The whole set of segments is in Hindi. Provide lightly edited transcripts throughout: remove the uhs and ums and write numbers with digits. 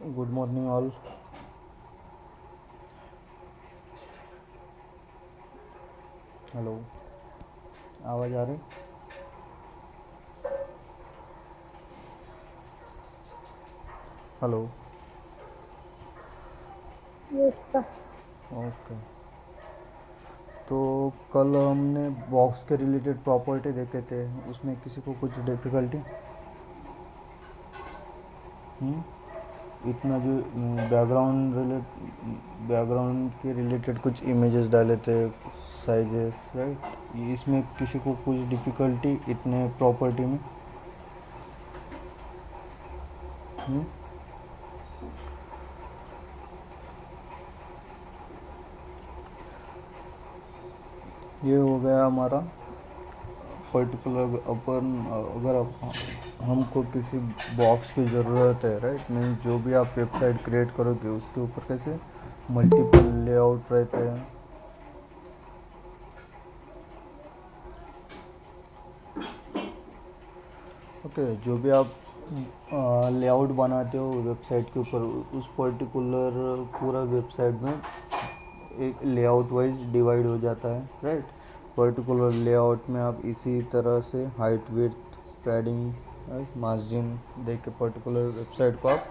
Good morning all. हेलो, आवाज़ आ रही? हेलो। Yes sir. ओके। तो कल हमने बॉक्स के रिलेटेड प्रॉपर्टी देखे थे, उसमें किसी को कुछ डिफ़िकल्टी? इतना जो बैकग्राउंड के रिलेटेड कुछ इमेजेस डाले थे, साइजेस, राइट? इसमें किसी को कुछ डिफ़िकल्टी इतने प्रॉपर्टी में? हुँ? ये हो गया हमारा पर्टिकुलर। अपन अगर हमको किसी बॉक्स की ज़रूरत है, राइट, मीन्स जो भी आप वेबसाइट क्रिएट करोगे उसके ऊपर कैसे मल्टीपल लेआउट रहते हैं। ओके, जो भी आप लेआउट बनाते हो वेबसाइट के ऊपर, उस पर्टिकुलर पूरा वेबसाइट में एक लेआउट वाइज डिवाइड हो जाता है, राइट? पर्टिकुलर लेआउट में आप इसी तरह से height, width, padding, margin they के पर्टिकुलर वेबसाइट को आप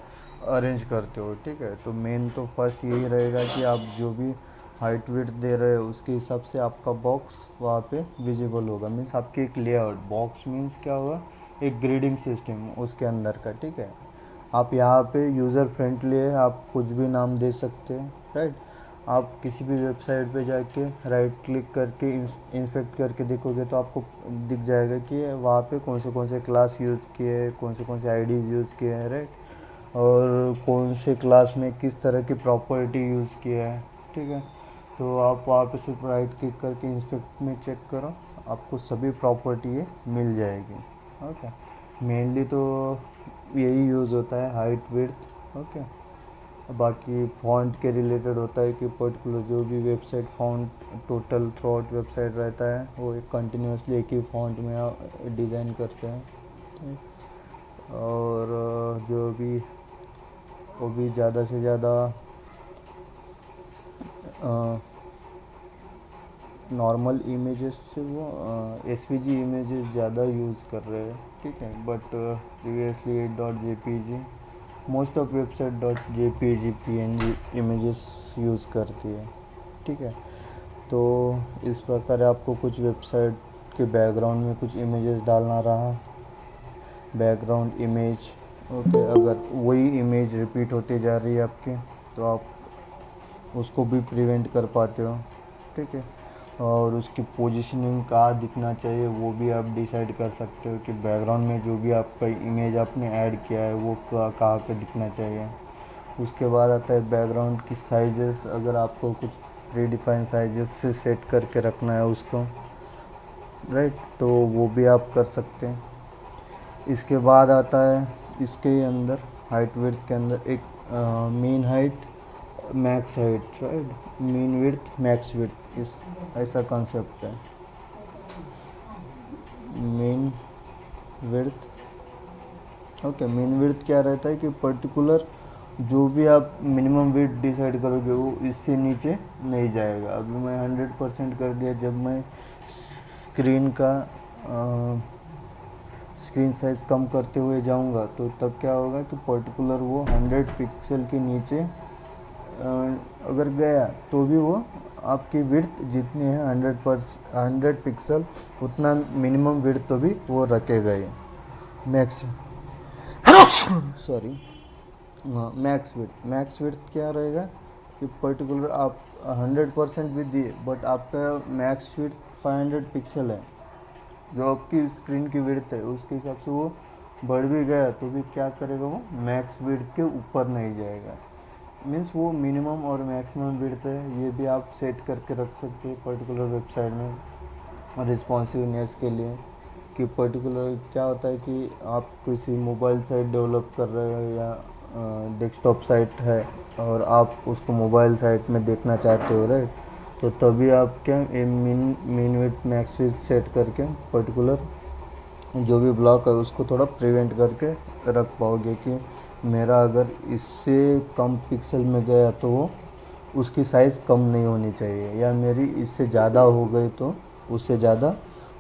अरेंज करते हो, ठीक है? तो मेन तो फर्स्ट यही रहेगा कि आप जो भी हाइट विड्थ दे रहे हो उसके हिसाब से आपका बॉक्स वहाँ पे विजिबल होगा। मीन्स आपकी एक लेआउट, बॉक्स मीन्स क्या होगा, एक ग्रिडिंग सिस्टम उसके अंदर का, ठीक है? आप यहाँ पे यूज़र फ्रेंडली है, आप कुछ भी नाम दे सकते हैं, राइट? आप किसी भी वेबसाइट पे जाके राइट क्लिक करके इंस्पेक्ट करके देखोगे तो आपको दिख जाएगा कि वहाँ पे कौन से क्लास यूज़ किए हैं, कौन से आईडीज़ यूज़ किए हैं, राइट? और कौन से क्लास में किस तरह की प्रॉपर्टी यूज़ किया है, ठीक है? तो आप वहाँ पे सिर्फ राइट क्लिक करके इंस्पेक्ट में चेक करो, आपको सभी प्रॉपर्टी ये मिल जाएगी। ओके, मेनली तो यही यूज़ होता है, हाइट, विड्थ। ओके, बाकी फ़ॉन्ट के रिलेटेड होता है कि पर्टिकुलर जो भी website font total through out website रहता है वो एक कंटिन्यूसली एक ही फ़ॉन्ट में आप डिज़ाइन करते हैं, ठीक? और जो भी वो भी ज़्यादा से ज़्यादा नॉर्मल इमेजेस से वो एसवीजी इमेजेस ज़्यादा यूज़ कर रहे हैं, ठीक है? But previously dot JPG, most of website dot JPG PNG images use करती है, ठीक है? तो इस प्रकार आपको कुछ वेबसाइट के बैकग्राउंड में कुछ इमेजेस डालना रहा, बैकग्राउंड इमेज। ओके, अगर वही इमेज रिपीट होती जा रही है आपकी तो आप उसको भी प्रिवेंट कर पाते हो, ठीक है? और उसकी पोजीशनिंग कहाँ दिखना चाहिए वो भी आप डिसाइड कर सकते हो कि बैकग्राउंड में जो भी आपका इमेज आपने ऐड किया है वो कहाँ पे दिखना चाहिए। उसके बाद आता है बैकग्राउंड की साइजेस, अगर आपको कुछ प्री डिफाइन साइजेस से सेट करके रखना है उसको, राइट, तो वो भी आप कर सकते हैं। इसके बाद आता है इसके अंदर हाइट विड्थ के अंदर एक mean height, max height, right, mean width, max width, इस ऐसा कॉन्सेप्ट है। Mean width, okay, mean width क्या रहता है कि पर्टिकुलर जो भी आप मिनिमम विड्थ डिसाइड करोगे वो इससे नीचे नहीं जाएगा। अभी मैं 100% कर दिया, जब मैं स्क्रीन का स्क्रीन साइज़ कम करते हुए जाऊंगा तो तब क्या होगा कि पर्टिकुलर वो 100 पिक्सल के नीचे अगर गया तो भी वो आपकी विड्थ जितनी है 100 पिक्सल, उतना मिनिमम विड्थ तो भी वो रखेगा ये। मैक्स सॉरी, मैक्स विड्थ क्या रहेगा कि पर्टिकुलर आप 100% भी दिए बट आपका मैक्स विड्थ 500 पिक्सल है, जो आपकी स्क्रीन की विड्थ है उसके हिसाब से वो बढ़ भी गया तो भी क्या करेगा, वो मैक्स विड्थ के ऊपर नहीं जाएगा। मीन्स वो मिनिमम और मैक्सिमम विड्थ है, ये भी आप सेट करके रख सकते हो पर्टिकुलर वेबसाइट में रिस्पॉन्सिवनेस के लिए। कि पर्टिकुलर क्या होता है कि आप किसी मोबाइल साइट डेवलप कर रहे हो या डेस्कटॉप साइट है और आप उसको मोबाइल साइट में देखना चाहते हो, राइट? तो तभी आप क्या mean width max width set करके पर्टिकुलर जो भी ब्लॉक है उसको थोड़ा प्रिवेंट करके रख पाओगे कि मेरा अगर इससे कम पिक्सल में गया तो वो उसकी साइज़ कम नहीं होनी चाहिए, या मेरी इससे ज़्यादा हो गई तो उससे ज़्यादा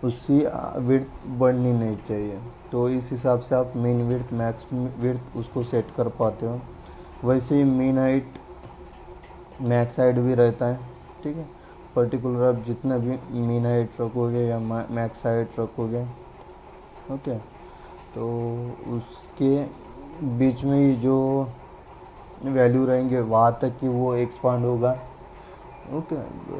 उसकी विड्थ बढ़नी नहीं चाहिए। तो इस हिसाब से आप मीन विड्थ मैक्स विड्थ उसको सेट कर पाते हो। वैसे ही मीन हाइट मैक्स हाइट भी रहता है, ठीक है। पर्टिकुलर आप जितना भी मीन हाइट रखोगे या मैक्स हाइट रखोगे, ओके, तो उसके बीच में ही जो वैल्यू रहेंगे वहाँ तक कि वो एक्सपांड होगा, ओके।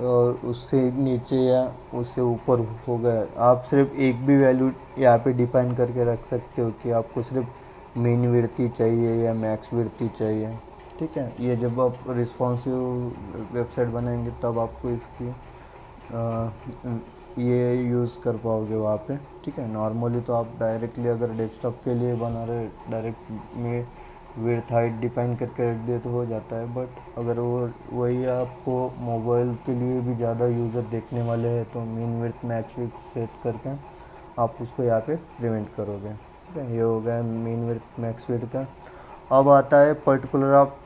और उससे नीचे या उससे ऊपर होगा। आप सिर्फ एक भी वैल्यू यहाँ पे डिफाइन करके रख सकते हो कि आपको सिर्फ मीन विड्थ चाहिए या मैक्स विड्थ चाहिए, ठीक है। ये जब आप रिस्पॉन्सिव वेबसाइट बनाएंगे तब आपको इसकी ये यूज़ कर पाओगे वहाँ पे, ठीक है। नॉर्मली तो आप डायरेक्टली अगर डेस्कटॉप के लिए बना रहे डायरेक्ट में विड्थ हाइट डिफाइन करके रख दिए तो हो जाता है, बट अगर वो वही आपको मोबाइल के लिए भी ज़्यादा यूज़र देखने वाले हैं तो mean width max width set करके आप उसको यहाँ पे प्रिवेंट करोगे, ठीक है। ये हो गया मीन विड्थ मैक्स विड्थ का। अब आता है पर्टिकुलर आप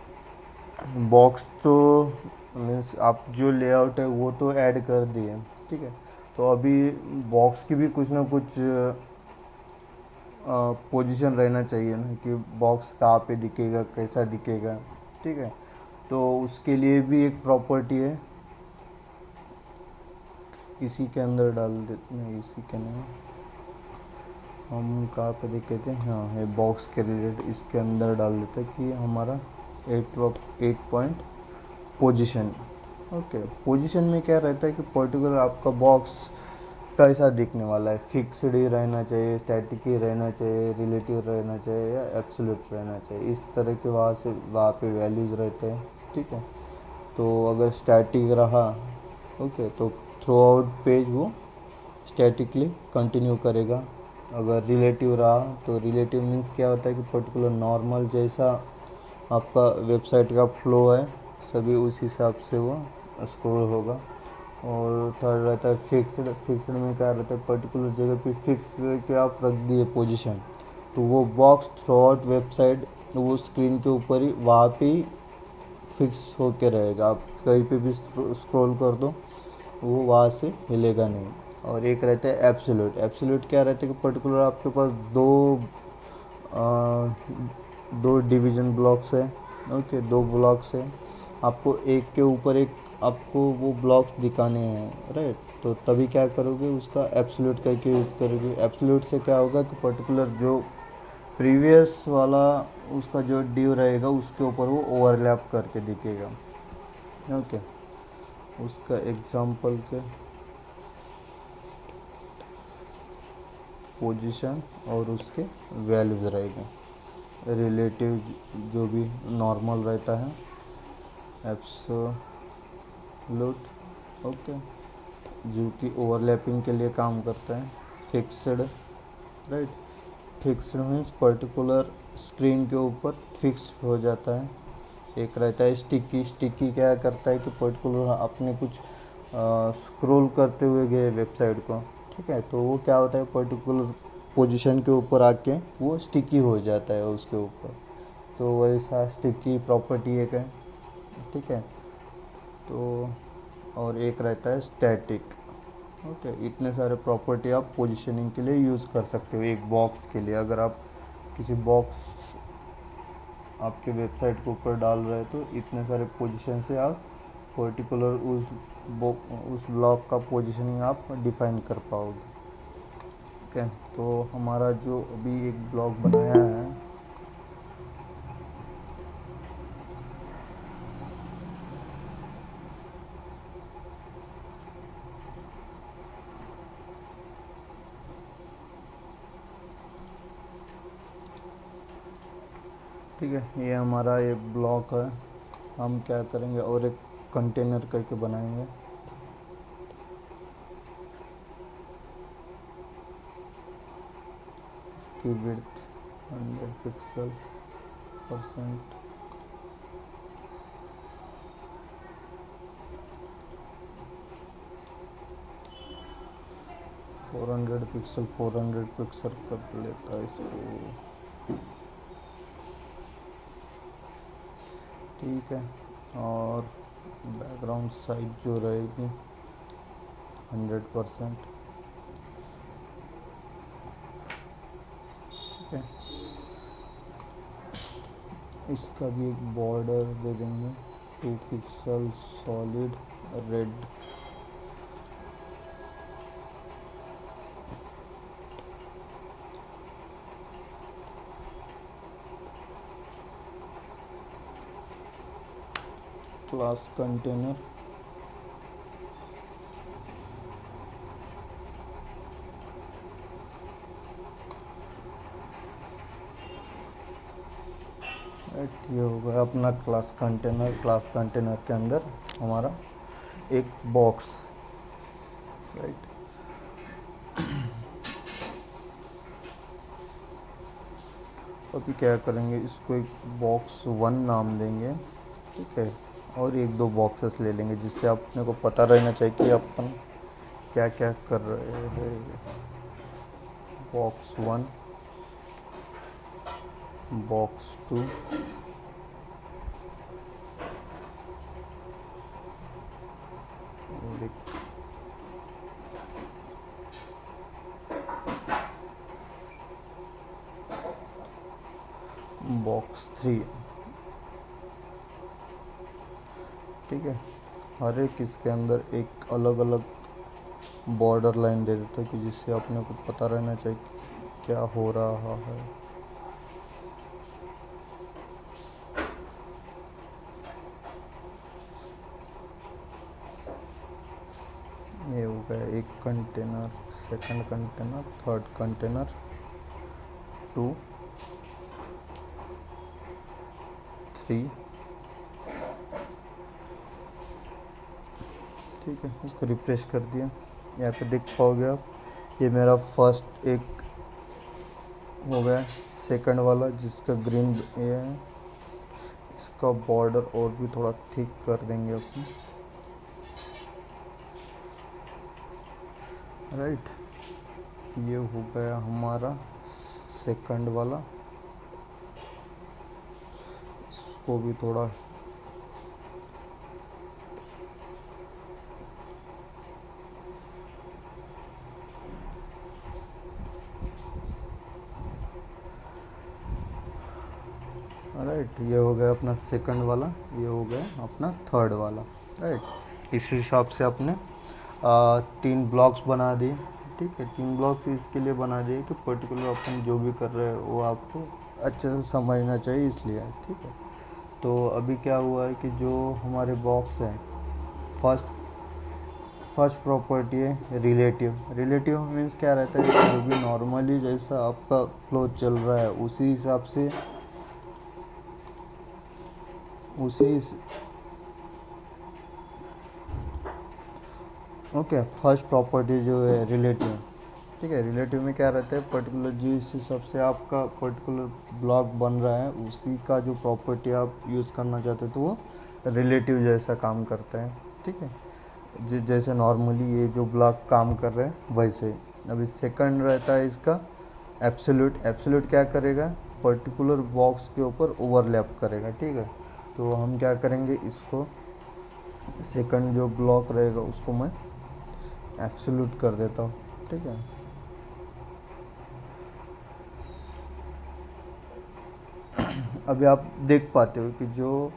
बॉक्स, तो मीन्स आप जो लेआउट है वो तो ऐड कर दिए, ठीक है। तो अभी बॉक्स की भी कुछ ना कुछ पोजीशन रहना चाहिए ना, कि बॉक्स कहाँ पे दिखेगा, कैसा दिखेगा, ठीक है। तो उसके लिए भी एक प्रॉपर्टी है, इसी के अंदर डाल देते हैं, इसी के अंदर हम कहाँ पे देखे थे, हाँ है बॉक्स के रिलेटेड, इसके अंदर डाल देते हैं कि हमारा 8 पॉइंट पोजीशन, ओके। पोजीशन में क्या रहता है कि पर्टिकुलर आपका बॉक्स कैसा दिखने वाला है, फिक्स्ड ही रहना चाहिए, स्टैटिक ही रहना चाहिए, रिलेटिव रहना चाहिए या एब्सोल्यूट रहना चाहिए, इस तरह के वहाँ पे वैल्यूज़ रहते हैं, ठीक है। तो अगर स्टैटिक रहा, ओके, तो थ्रू आउट पेज वो स्टैटिकली कंटिन्यू करेगा। अगर रिलेटिव रहा तो रिलेटिव मीन्स क्या होता है कि पर्टिकुलर नॉर्मल जैसा आपका वेबसाइट का फ्लो है सभी उस हिसाब से वो स्क्रॉल होगा। और थर्ड रहता है फिक्स्ड। फिक्स्ड में क्या रहता है, पर्टिकुलर जगह पे फिक्स करके आप रख दिए पोजीशन, तो वो बॉक्स थ्रू आउट वेबसाइट वो स्क्रीन के ऊपर ही वहाँ पे ही फिक्स होके रहेगा। आप कहीं पे भी स्क्रॉल कर दो वो वहाँ से हिलेगा नहीं। और एक रहता है एब्सोल्यूट। एब्सोल्यूट क्या रहता है कि पर्टिकुलर आपके पास दो डिवीज़न ब्लॉक्स है, ओके, दो ब्लॉक्स है, आपको एक के ऊपर एक आपको वो ब्लॉक्स दिखाने हैं, राइट। तो तभी क्या करोगे, उसका एब्सोल्यूट करके यूज़ करोगे। एब्सोल्यूट से क्या होगा कि पर्टिकुलर जो प्रीवियस वाला उसका जो ड्यू रहेगा उसके ऊपर वो ओवरलैप करके दिखेगा, ओके। उसका एग्जांपल के पोजीशन और उसके वैल्यूज़ रहेंगे। रिलेटिव जो भी नॉर्मल रहता है, एब्सोल्यूट, ओके, जो कि ओवरलैपिंग के लिए काम करता है। Fixed, right. Fixed means particular screen के ऊपर फिक्स हो जाता है। एक रहता है स्टिकी। स्टिकी क्या करता है कि पर्टिकुलर अपने कुछ स्क्रॉल करते हुए गए वेबसाइट को, ठीक है, तो वो क्या होता है पर्टिकुलर पोजीशन के ऊपर आके वो स्टिकी हो जाता है उसके ऊपर। तो वैसा स्टिकी प्रॉपर्टी एक है, ठीक है। तो और एक रहता है स्टैटिक, ओके। इतने सारे प्रॉपर्टी आप पोजीशनिंग के लिए यूज़ कर सकते हो एक बॉक्स के लिए। अगर आप किसी बॉक्स आपके वेबसाइट के ऊपर डाल रहे हैं तो इतने सारे पोजीशन से आप पर्टिकुलर उस ब्लॉक का पोजीशनिंग आप डिफाइन कर पाओगे, ठीक है। तो हमारा जो अभी एक ब्लॉक बनाया है, ठीक है, ये हमारा एक ब्लॉक है। हम क्या करेंगे और एक कंटेनर करके बनाएंगे। इसकी विड्थ 100 पिक्सल परसेंट, 400 पिक्सल कर लेता है इसको। ठीक है। और बैकग्राउंड साइज जो रहेगी 100%। ठीक है, इसका भी एक बॉर्डर दे देंगे 2 pixel solid red. Class container right, ये हो गया अपना क्लास कंटेनर। क्लास कंटेनर के अंदर हमारा एक बॉक्स, राइट। अभी क्या करेंगे, इसको एक box1 नाम देंगे, ठीक है। और एक दो बॉक्सेस ले लेंगे जिससे अपने को पता रहना चाहिए कि अपन क्या क्या कर रहे हैं। box1, box2, और एक box3। ठीक है, हर एक इसके अंदर एक अलग अलग बॉर्डर लाइन दे देते हैं कि जिससे अपने को पता रहना चाहिए क्या हो रहा है। ये हो गया एक container, second container, third container, 2, 3। ठीक है, इसको रिफ्रेश कर दिया। यहाँ पे देख पाओगे आप, ये मेरा फर्स्ट एक हो गया। सेकंड वाला जिसका ग्रीन ये है, इसका बॉर्डर और भी थोड़ा थिक कर देंगे अपन, राइट। ये हो गया हमारा सेकंड वाला, इसको भी थोड़ा राइट। ये हो गया अपना सेकंड वाला, ये हो गया अपना थर्ड वाला, राइट। इस हिसाब से अपने 3 ब्लॉक्स बना दिए। ठीक है, 3 ब्लॉक्स इसके लिए बना दिए कि पर्टिकुलर अपन जो भी कर रहे हैं वो आपको अच्छे से समझना चाहिए, इसलिए। ठीक है, तो अभी क्या हुआ है कि जो हमारे बॉक्स है, फर्स्ट प्रॉपर्टी है रिलेटिव। रिलेटिव मीन्स क्या रहता है कि जो भी नॉर्मली जैसा आपका फ्लो चल रहा है उसी हिसाब से ओके। फर्स्ट प्रॉपर्टी जो है रिलेटिव, ठीक है। रिलेटिव में क्या रहता है, पर्टिकुलर जिस हिसाब से आपका पर्टिकुलर ब्लॉक बन रहा है उसी का जो प्रॉपर्टी आप यूज़ करना चाहते हो तो वो रिलेटिव जैसा काम करता है। ठीक है, जैसे नॉर्मली ये जो ब्लॉक काम कर रहे हैं वैसे। अभी सेकंड रहता है इसका एब्सोल्यूट। एब्सोल्यूट क्या करेगा, पर्टिकुलर बॉक्स के ऊपर ओवरलैप करेगा। ठीक है, तो हम क्या करेंगे, इसको सेकंड जो ब्लॉक रहेगा उसको मैं एब्सोल्यूट कर देता हूँ। ठीक है, अभी आप देख पाते हो कि जो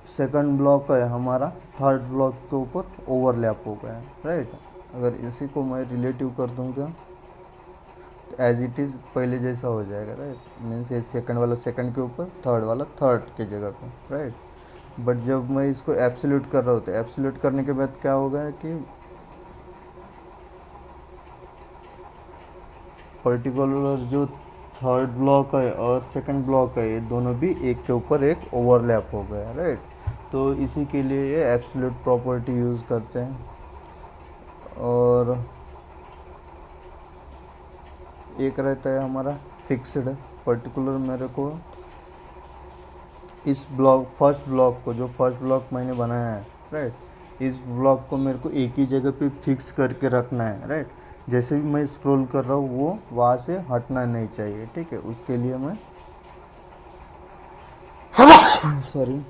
सेकंड ब्लॉक है हमारा थर्ड ब्लॉक के ऊपर ओवरलैप हो गया है, राइट। अगर इसी को मैं रिलेटिव कर दूंगा तो एज इट इज़ पहले जैसा हो जाएगा, राइट। मीन्स ये सेकंड वाला सेकंड के ऊपर, थर्ड वाला थर्ड के जगह पे, राइट। बट जब मैं इसको एब्सोल्यूट कर रहा हूँ तो एब्सोल्यूट करने के बाद क्या होगा कि पर्टिकुलर जो थर्ड ब्लॉक है और सेकंड ब्लॉक है ये दोनों भी एक के ऊपर एक ओवरलैप हो गया, राइट। तो इसी के लिए ये एब्सोल्यूट प्रॉपर्टी यूज़ करते हैं। और एक रहता है हमारा फिक्स्ड। पर्टिकुलर मेरे को इस ब्लॉक फर्स्ट ब्लॉक को, जो फर्स्ट ब्लॉक मैंने बनाया है, राइट, इस ब्लॉक को मेरे को एक ही जगह पे फिक्स करके रखना है, राइट। जैसे भी मैं स्क्रॉल कर रहा हूँ वो वहाँ से हटना नहीं चाहिए। ठीक है, उसके लिए मैं सॉरी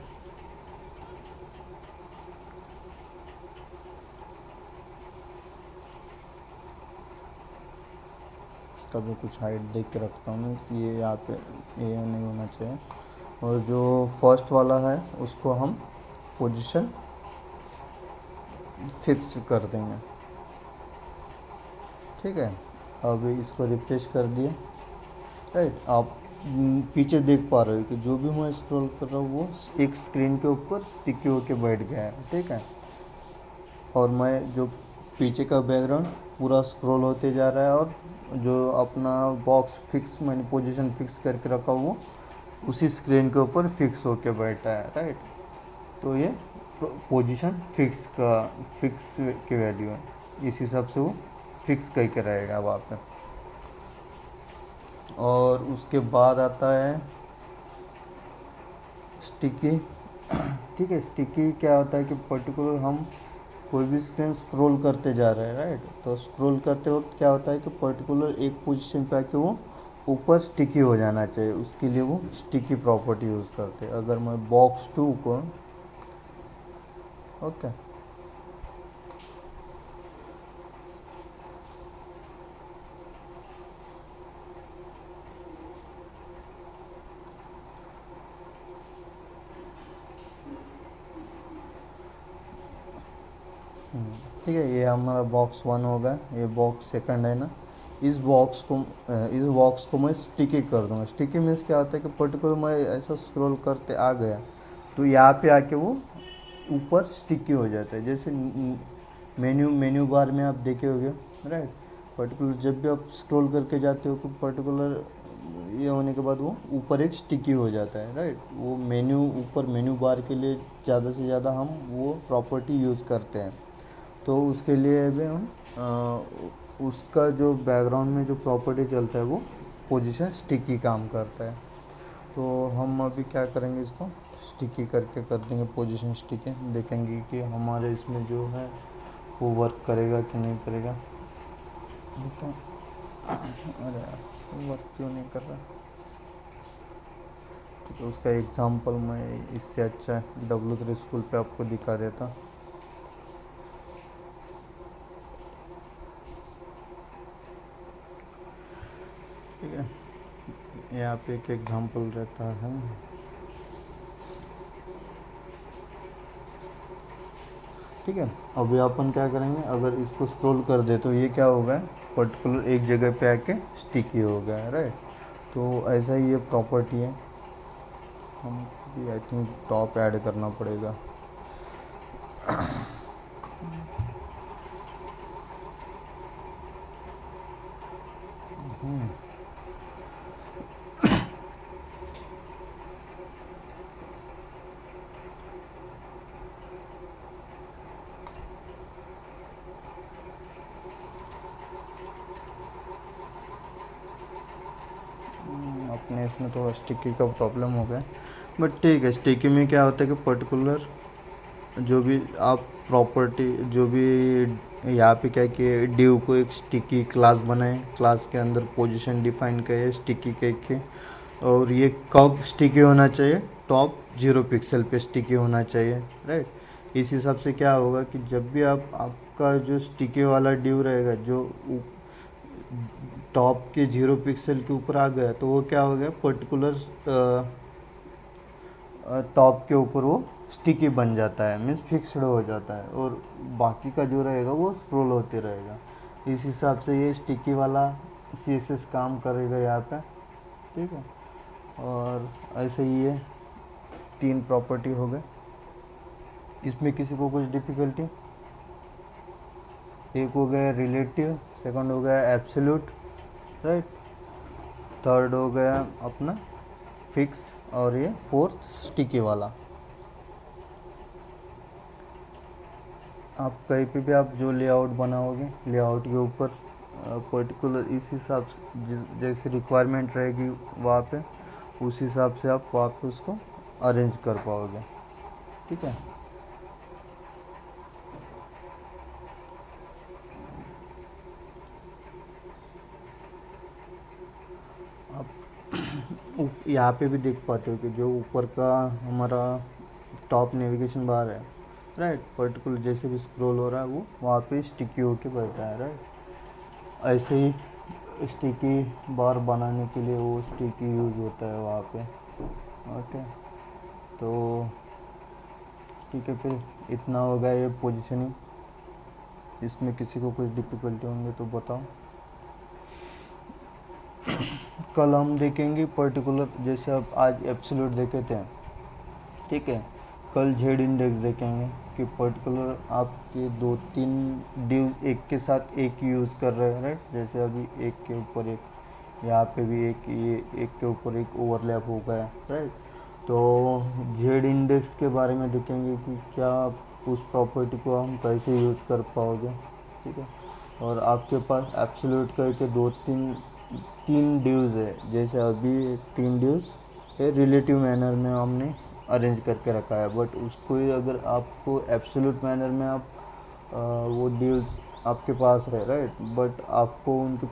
इसका भी कुछ हाइट देख के रखता हूँ मैं कि ये यहाँ पे ये नहीं होना चाहिए। और जो फर्स्ट वाला है उसको हम पोजीशन फिक्स कर देंगे। ठीक है, अभी इसको रिफ्रेश कर दिए। राइट, आप पीछे देख पा रहे हो कि जो भी मैं स्क्रॉल कर रहा हूँ वो एक स्क्रीन के ऊपर स्टिकी होके बैठ गया है। ठीक है, और मैं जो पीछे का बैकग्राउंड पूरा स्क्रॉल होते जा रहा है और जो अपना बॉक्स फिक्स मैंने पोजीशन फिक्स करके रखा वो उसी स्क्रीन के ऊपर फिक्स होके बैठा है। राइट, तो ये पोजीशन फिक्स की वैल्यू है, इस हिसाब से वो फिक्स करके रहेगा वहाँ पे। और उसके बाद आता है स्टिकी। ठीक है, स्टिकी क्या होता है कि पर्टिकुलर हम कोई भी स्क्रीन स्क्रॉल करते जा रहे हैं। राइट, तो स्क्रॉल करते वक्त क्या होता है कि पर्टिकुलर एक पोजीशन पे आके वो ऊपर स्टिकी हो जाना चाहिए, उसके लिए वो स्टिकी प्रॉपर्टी यूज़ करते हैं। अगर मैं बॉक्स 2 को ओके ठीक है, ये हमारा बॉक्स 1 होगा, ये बॉक्स सेकंड है ना। इस बॉक्स को मैं स्टिकी कर दूँगा। स्टिकी मीन्स क्या होता है कि पर्टिकुलर मैं ऐसा स्क्रॉल करते आ गया तो यहाँ पे आके वो ऊपर स्टिकी हो जाता है। जैसे मेन्यू बार में आप देखे होंगे। राइट, पर्टिकुलर जब भी आप स्क्रॉल करके जाते हो तो पर्टिकुलर ये होने के बाद वो ऊपर एक स्टिकी हो जाता है। राइट, वो ऊपर मेन्यू बार के लिए ज़्यादा से ज़्यादा हम वो प्रॉपर्टी यूज़ करते हैं। तो उसके लिए भी हम उसका जो बैकग्राउंड में जो प्रॉपर्टी चलता है वो पोजीशन स्टिकी काम करता है। तो हम अभी क्या करेंगे, इसको स्टिकी करके कर देंगे पोजीशन स्टिकी। देखेंगे कि हमारे इसमें जो है वो वर्क करेगा कि नहीं करेगा। तो अरे यार वर्क क्यों नहीं कर रहा। तो उसका एग्जांपल मैं इससे अच्छा W3 स्कूल पे आपको दिखा देता। ठीक है, यहाँ पे एक एग्जांपल रहता है। ठीक है, अभी अपन क्या करेंगे, अगर इसको स्क्रॉल कर दे तो ये क्या होगा, पर्टिकुलर एक जगह पे आके स्टिकी हो गया है। राइट, तो ऐसा ही ये प्रॉपर्टी है, हम भी आई थिंक टॉप ऐड करना पड़ेगा। अपने इसमें तो स्टिकी का प्रॉब्लम हो गया, बट ठीक है। स्टिकी में क्या होता है कि पर्टिकुलर जो भी आप प्रॉपर्टी जो भी यहाँ पे क्या कि डिव को एक स्टिकी क्लास बनाए, क्लास के अंदर पोजीशन डिफाइन करे स्टिकी के और ये कब स्टिकी होना चाहिए, टॉप 0 पिक्सल पे स्टिकी होना चाहिए। राइट, इस हिसाब से क्या होगा कि जब भी आपका जो स्टिकी वाला डिव रहेगा जो टॉप के 0 पिक्सल के ऊपर आ गया तो वो क्या हो गया, पर्टिकुलर टॉप के ऊपर वो स्टिकी बन जाता है, मीन्स फिक्स्ड हो जाता है, और बाकी का जो रहेगा वो स्क्रॉल होते रहेगा। इस हिसाब से ये स्टिकी वाला CSS काम करेगा यहाँ पे। ठीक है, और ऐसे ही ये 3 प्रॉपर्टी हो गए। इसमें किसी को कुछ डिफ़िकल्टी, एक हो गया रिलेटिव, सेकंड हो गया एब्सोल्यूट। राइट, थर्ड हो गया अपना फिक्स, और ये फोर्थ स्टिकी वाला। आप कहीं पे भी आप जो लेआउट बनाओगे, लेआउट के ऊपर पर्टिकुलर इस हिसाब से जैसी रिक्वायरमेंट रहेगी वहाँ पे, उस हिसाब से आप वहाँ पे उसको अरेंज कर पाओगे। ठीक है, आप यहाँ पे भी देख पाते हो कि जो ऊपर का हमारा टॉप नेविगेशन बार है। राइट, पर्टिकुलर जैसे भी स्क्रॉल हो रहा है वो वहाँ पे स्टिकी होके बैठा है। राइट, ऐसे ही स्टिकी बार बनाने के लिए वो स्टिकी यूज़ होता है वहाँ पे। ओके, तो ठीक है, फिर इतना होगा ये पोजीशनिंग। इसमें किसी को कुछ डिफ़िकल्टी होंगे तो बताओ। कल हम देखेंगे पर्टिकुलर, जैसे अब आज एब्सोल्यूट देखे थे, ठीक है, कल जेड इंडेक्स देखेंगे कि पर्टिकुलर आपके 2-3 ड्यू एक के साथ एक यूज़ कर रहे हैं, राइट। जैसे अभी एक के ऊपर एक, यहाँ पे भी एक, ये एक के ऊपर एक ओवरलैप हो गया, राइट। तो जेड इंडेक्स के बारे में देखेंगे कि क्या उस प्रॉपर्टी को हम कैसे यूज़ कर पाओगे, ठीक है। और आपके पास एब्सोल्यूट करके 2-3 ड्यूज़ है, जैसे अभी 3 ड्यूज़ है रिलेटिव मैनर में हमने अरेंज करके रखा है, बट उसको ही अगर आपको एब्सोल्यूट मैनर में आप वो ड्यूज़ आपके पास है, राइट, बट आपको उनकी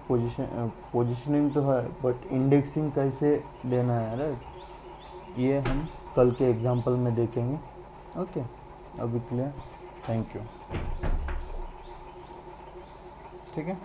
पोजिशनिंग तो है, बट इंडेक्सिंग कैसे देना है, राइट, ये हम कल के एग्जांपल में देखेंगे। ओके, अभी क्लियर, थैंक यू, ठीक है।